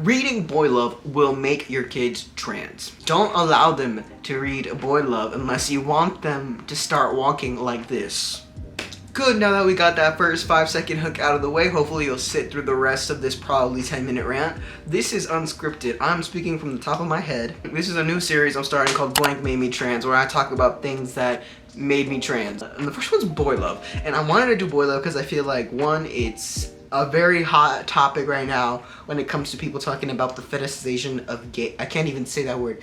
Reading boy love will make your kids trans. Don't allow them to read boy love unless you want them to start walking like this. Good, now that we got that first 5-second hook out of the way, hopefully you'll sit through the rest of this probably 10-minute rant. This is unscripted. I'm speaking from the top of my head. This is a new series I'm starting called Blank Made Me Trans, where I talk about things that made me trans. And the first one's boy love. And I wanted to do boy love because I feel like, one, it's a very hot topic right now when it comes to people talking about the fetishization of gay. I can't even say that word.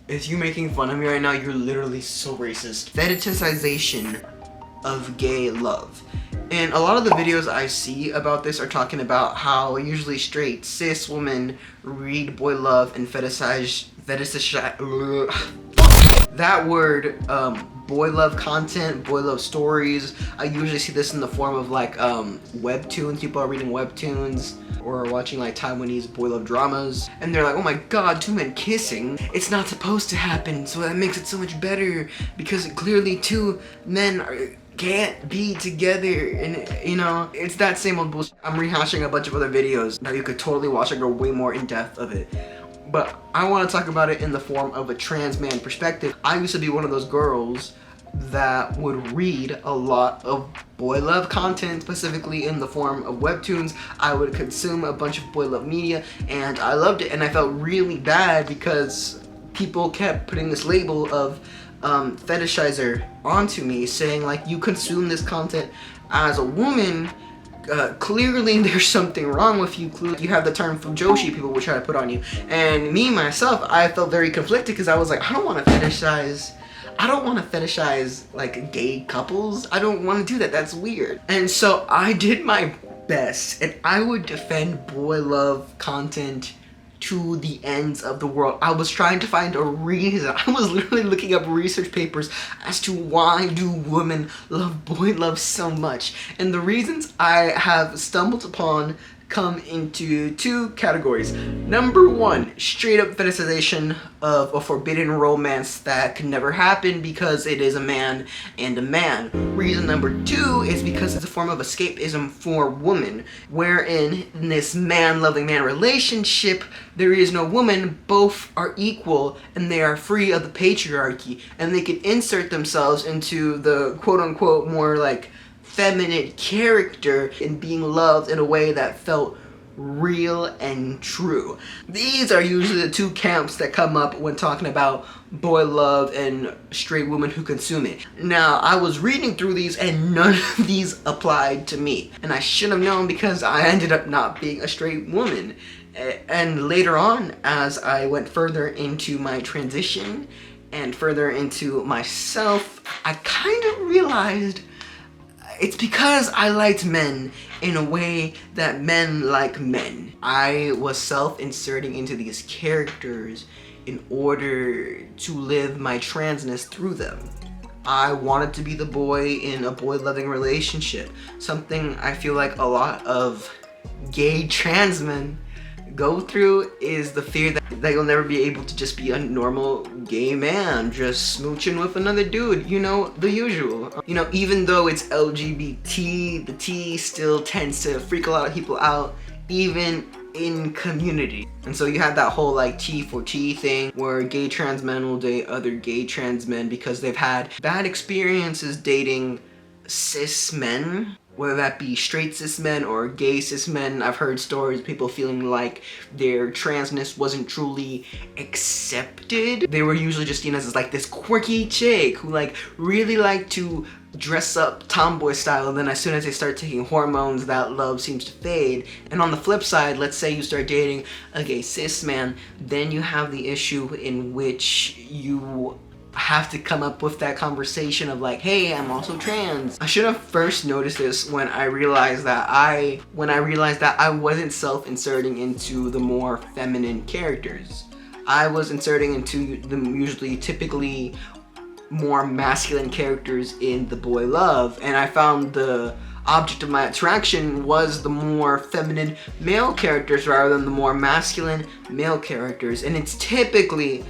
If you making fun of me right now, you're literally so racist. Fetishization of gay love. And a lot of the videos I see about this are talking about how usually straight cis women read boy love and fetishize that word, boy love content, boy love stories. I usually see this in the form of like webtoons. People are reading webtoons or watching like Taiwanese boy love dramas, and they're like, oh my god, two men kissing, it's not supposed to happen, so that makes it so much better because clearly two men can't be together. And you know, it's that same old bullshit. I'm rehashing a bunch of other videos that you could totally watch and go way more in depth of it. But I want to talk about it in the form of a trans man perspective. I used to be one of those girls that would read a lot of boy love content, specifically in the form of webtoons. I would consume a bunch of boy love media, and I loved it, and I felt really bad because people kept putting this label of fetishizer onto me, saying like, you consume this content as a woman, clearly there's something wrong with you. Clearly you have the term fujoshi people will try to put on you. And me, myself, I felt very conflicted because I was like, I don't want to fetishize like gay couples. I don't want to do that. That's weird. And so I did my best, and I would defend boy love content to the ends of the world. I was trying to find a reason. I was literally looking up research papers as to why do women love boy love so much. And the reasons I have stumbled upon come into two categories. Number one, straight up fetishization of a forbidden romance that can never happen because it is a man and a man. Reason number two is because it's a form of escapism for women, wherein in this man-loving man relationship, there is no woman, both are equal, and they are free of the patriarchy, and they can insert themselves into the quote-unquote more like feminine character and being loved in a way that felt real and true. These are usually the two camps that come up when talking about boy love and straight women who consume it. Now, I was reading through these and none of these applied to me, and I should have known because I ended up not being a straight woman. And later on, as I went further into my transition and further into myself, I kind of realized it's because I liked men in a way that men like men. I was self-inserting into these characters in order to live my transness through them. I wanted to be the boy in a boy-loving relationship. Something I feel like a lot of gay trans men go through is the fear that you'll never be able to just be a normal gay man, just smooching with another dude, you know, the usual. You know, even though it's LGBT, the T still tends to freak a lot of people out, even in community. And so you have that whole like T for T thing where gay trans men will date other gay trans men because they've had bad experiences dating cis men, whether that be straight cis men or gay cis men. I've heard stories of people feeling like their transness wasn't truly accepted. They were usually just seen as like this quirky chick who like really liked to dress up tomboy style, and then as soon as they start taking hormones, that love seems to fade. And on the flip side, let's say you start dating a gay cis man, then you have the issue in which you have to come up with that conversation of like, hey, I'm also trans. I should have first noticed this when I realized that I wasn't self-inserting into the more feminine characters. I was inserting into the usually typically more masculine characters in the boy love, and I found the object of my attraction was the more feminine male characters rather than the more masculine male characters. And it's typically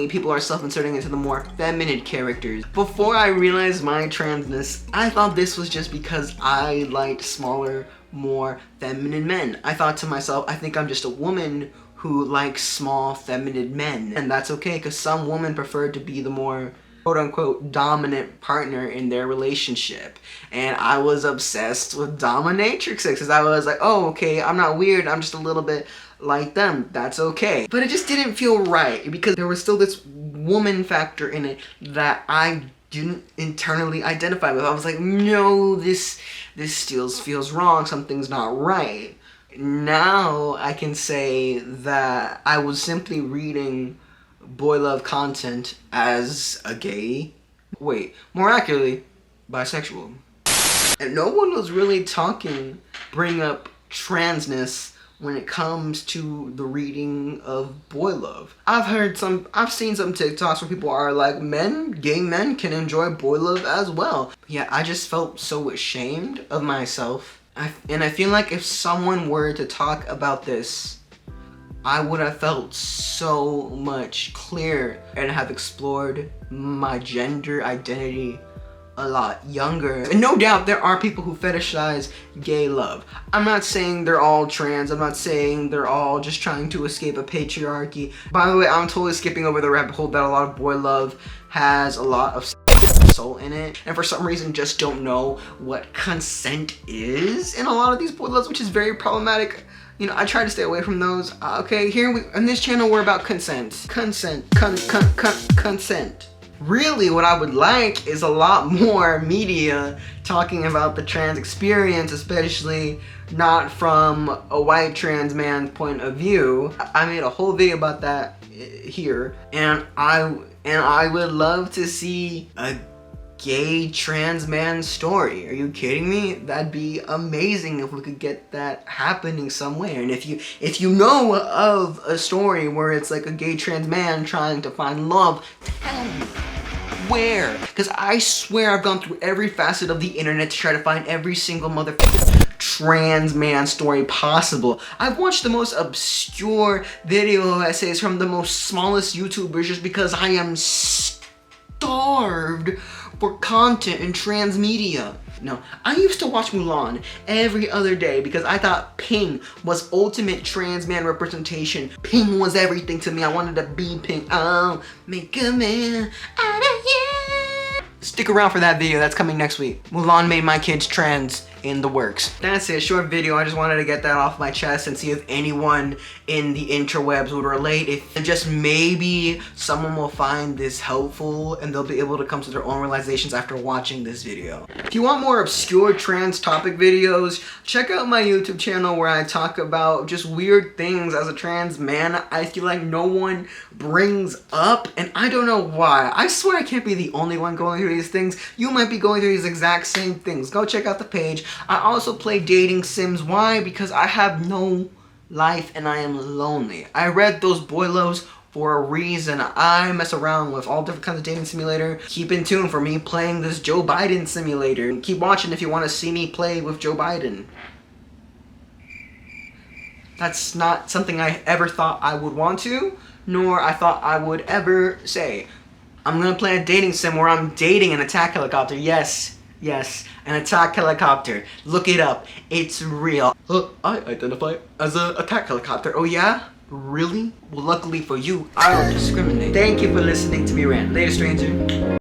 people are self-inserting into the more feminine characters. Before I realized my transness, I thought this was just because I liked smaller more feminine men. I thought to myself, I think I'm just a woman who likes small feminine men, and that's okay because some women prefer to be the more quote-unquote dominant partner in their relationship. And I was obsessed with dominatrixes because I was like, oh, okay, I'm not weird, I'm just a little bit like them, that's okay. But it just didn't feel right because there was still this woman factor in it that I didn't internally identify with. I was like, no, this still feels wrong, something's not right. Now I can say that I was simply reading boy love content as a gay, more accurately, bisexual. And no one was really bring up transness when it comes to the reading of boy love. I've seen some TikToks where people are like, gay men can enjoy boy love as well. Yeah, I just felt so ashamed of myself. And I feel like if someone were to talk about this, I would have felt so much clearer and have explored my gender identity a lot younger. And no doubt there are people who fetishize gay love. I'm not saying they're all trans. I'm not saying they're all just trying to escape a patriarchy. By the way, I'm totally skipping over the rabbit hole that a lot of boy love has a lot of soul in it, and for some reason just don't know what consent is in a lot of these boy loves, which is very problematic. You know, I try to stay away from those. Okay, on this channel we're about consent. Consent. Really, what I would like is a lot more media talking about the trans experience, especially not from a white trans man's point of view. I made a whole video about that here, and I would love to see a gay trans man story. Are you kidding me? That'd be amazing if we could get that happening somewhere. And if you know of a story where it's like a gay trans man trying to find love, tell me where. Because I swear I've gone through every facet of the internet to try to find every single motherfucking trans man story possible. I've watched the most obscure video essays from the most smallest YouTubers just because I am starved for content in trans media. No, I used to watch Mulan every other day because I thought Ping was ultimate trans man representation. Ping was everything to me. I wanted to be Ping. Oh, make a man out of you. Stick around for that video. That's coming next week. Mulan made my kids trans in the works. That's it, short video. I just wanted to get that off my chest and see if anyone in the interwebs would relate. If just maybe someone will find this helpful and they'll be able to come to their own realizations after watching this video. If you want more obscure trans topic videos, check out my YouTube channel where I talk about just weird things as a trans man I feel like no one brings up, and I don't know why. I swear I can't be the only one going through these things. You might be going through these exact same things. Go check out the page. I also play dating sims. Why? Because I have no life and I am lonely. I read those boy loves for a reason. I mess around with all different kinds of dating simulator. Keep in tune for me playing this Joe Biden simulator. And keep watching if you want to see me play with Joe Biden. That's not something I ever thought I would want to, nor I thought I would ever say. I'm gonna play a dating sim where I'm dating an attack helicopter. Yes, an attack helicopter. Look it up. It's real. I identify as an attack helicopter. Oh yeah? Really? Well, luckily for you, I don't discriminate. Thank you for listening to me rant. Later, stranger.